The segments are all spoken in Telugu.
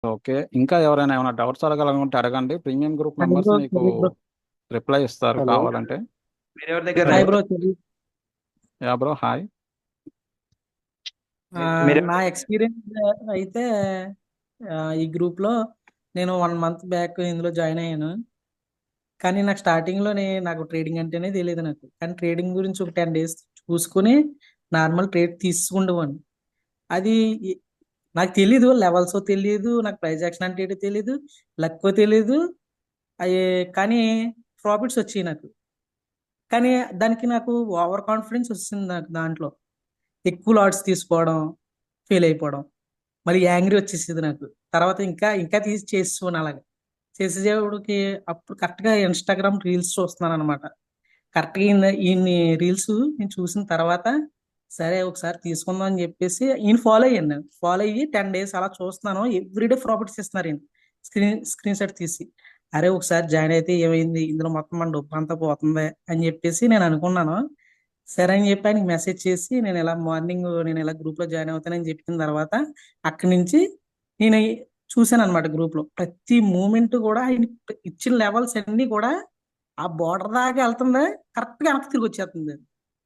ఓకే. ఇంకా ఎవరైనా ఏమైనా డౌట్స్ అడగాలనుకుంటే అడగండి. Premium group hi members bro, మీకు చెల్లి బ్రో. రిప్లై ఇస్తారు హలో. కావాలంటే. మీరెవరి దగ్గర హాయ్ రైట్ బ్రో, చెల్లి. Yeah bro, hi. ఆ, మీరెవరి నా దగ్గర ఎక్స్పీరియన్స్ అయితే ఈ గ్రూప్ లో నేను 1 మంత్ బ్యాక్ ఇందులో జాయిన్ అయ్యాను. కానీ నాకు స్టార్టింగ్ లోనే నాకు ట్రేడింగ్ అంటేనే తెలియదు నాకు. కానీ ట్రేడింగ్ గురించి ఒక 10 days చూసుకుని నార్మల్ ట్రేడ్ తీసుకుండేవాడిని. అది ఈ- నాకు తెలీదు, లెవెల్స్ తెలియదు, నాకు ప్రైస్ యాక్షన్ అంటే ఏంటో తెలీదు, లక్ తెలీదు. అయ్యే కానీ ప్రాఫిట్స్ వచ్చాయి నాకు. కానీ దానికి నాకు ఓవర్ కాన్ఫిడెన్స్ వచ్చింది నాకు దాంట్లో. ఎక్కువ లాట్స్ తీసుకోవడం, ఫెయిల్ అయిపోవడం, మళ్ళీ యాంగ్రీ వచ్చేసేది నాకు. తర్వాత ఇంకా ఇంకా తీసి చేసేవాడిని అలాగే. చేసేటప్పటికి అప్పుడు కరెక్ట్గా ఇన్స్టాగ్రామ్ రీల్స్ చూస్తున్నాను అనమాట. కరెక్ట్గా ఈయన్ని రీల్స్ నేను చూసిన తర్వాత సరే ఒకసారి తీసుకుందాం అని చెప్పేసి ఈయన ఫాలో అయ్యాను. నేను ఫాలో అయ్యి 10 days అలా చూస్తున్నాను. ఎవ్రీడే ప్రాఫిట్స్ ఇస్తున్నారు ఈయన. స్క్రీన్ షాట్ తీసి అరే ఒకసారి జాయిన్ అయితే ఏమైంది, ఇందులో మొత్తం మన డబ్బు అంతా పోతుంది అని చెప్పేసి నేను అనుకున్నాను. సరే అని చెప్పి ఆయనకి మెసేజ్ చేసి నేను ఇలా మార్నింగ్ నేను ఇలా గ్రూప్ లో జాయిన్ అవుతానని చెప్పిన తర్వాత అక్కడి నుంచి నేను చూశాను అనమాట. గ్రూప్ లో ప్రతి మూమెంట్ కూడా ఆయన ఇచ్చిన లెవెల్స్ అన్ని కూడా ఆ బోర్డర్ దాకా వెళ్తుంది, కరెక్ట్ గా వెనక్కి తిరిగి వచ్చేస్తుంది.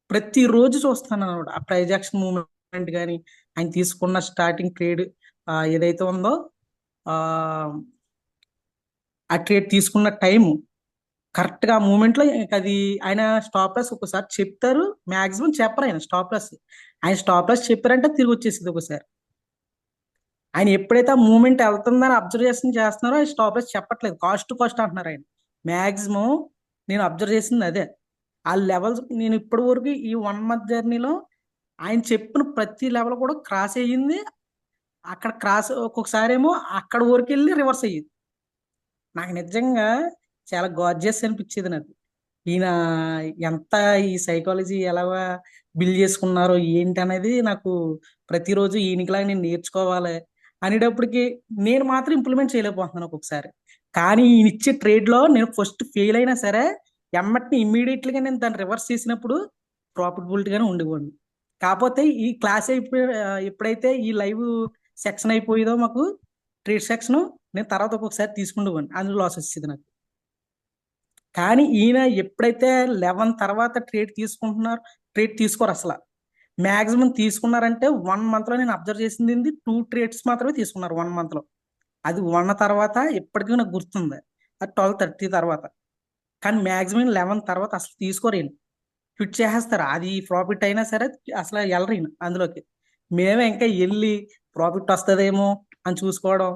ప్రతి రోజు చూస్తాను అనమాట ఆ ట్రైజాక్షన్ మూమెంట్ కానీ ఆయన తీసుకున్న స్టార్టింగ్ ట్రేడ్ ఏదైతే ఉందో, ఆ ఆ ట్రేడ్ తీసుకున్న టైం కరెక్ట్ గా ఆ మూమెంట్ లో ఇంక అది ఆయన స్టాప్ లాస్ ఒకసారి చెప్తారు. మాక్సిమం చెప్పరు ఆయన స్టాప్ లాస్. ఆయన స్టాప్ లాస్ చెప్పారంటే తిరిగి వచ్చేసింది ఒకసారి. ఆయన ఎప్పుడైతే ఆ మూమెంట్ వెళ్తుందని అబ్జర్వేషన్ చేస్తున్నారో ఆయన స్టాప్ లాస్ చెప్పట్లేదు, కాస్ట్ టు కాస్ట్ అంటున్నారు ఆయన. మాక్సిమం నేను అబ్జర్వ్ చేసింది అదే. ఆ లెవెల్స్ నేను ఇప్పటి వరకు ఈ 1 month జర్నీలో ఆయన చెప్పిన ప్రతి లెవెల్ కూడా క్రాస్ అయ్యింది. అక్కడ క్రాస్ ఒక్కొక్కసారి ఏమో అక్కడ వరకు వెళ్ళి రివర్స్ అయ్యింది. నాకు నిజంగా చాలా గార్జియస్ అనిపించేది నాకు. ఈయన ఎంత ఈ సైకాలజీ ఎలా బిల్డ్ చేసుకున్నారో ఏంటి అనేది నాకు ప్రతిరోజు ఈయనకిలాగా నేను నేర్చుకోవాలి అనేటప్పటికి నేను మాత్రం ఇంప్లిమెంట్ చేయలేకపోతున్నాను ఒక్కొక్కసారి. కానీ ఈయన ఇచ్చే ట్రేడ్ లో నేను ఫస్ట్ ఫెయిల్ అయినా సరే ఎమ్మటిని ఇమ్మీడియట్లీగా నేను దాన్ని రివర్స్ చేసినప్పుడు ప్రాఫిటబిలిటీ గానే ఉండేవాడిని. కాకపోతే ఈ క్లాస్ ఎప్పుడైతే ఈ లైవ్ సెక్షన్ అయిపోయేదో మాకు ట్రేడ్ సెక్షన్, నేను తర్వాత ఒక్కొక్కసారి తీసుకుండేవాడిని, అందులో లాస్ వచ్చేది నాకు. కానీ ఈయన ఎప్పుడైతే 11 తర్వాత ట్రేడ్ తీసుకుంటున్నారు, ట్రేడ్ తీసుకోరు అసలు. మాక్సిమం తీసుకున్నారంటే 1 month లో నేను అబ్జర్వ్ చేసింది 2 trades మాత్రమే తీసుకున్నారు 1 month లో. అది 1 తర్వాత ఇప్పటికీ నాకు గుర్తుంది. అది 12:30 తర్వాత. కానీ మాక్సిమం 11 తర్వాత అసలు తీసుకోరు ఈయన. క్విట్ చేసేస్తారు. అది ప్రాఫిట్ అయినా సరే అసలు వెళ్ళరు ఈయన అందులోకి. మేమే ఇంకా వెళ్ళి ప్రాఫిట్ వస్తుందేమో అని చూసుకోవడం,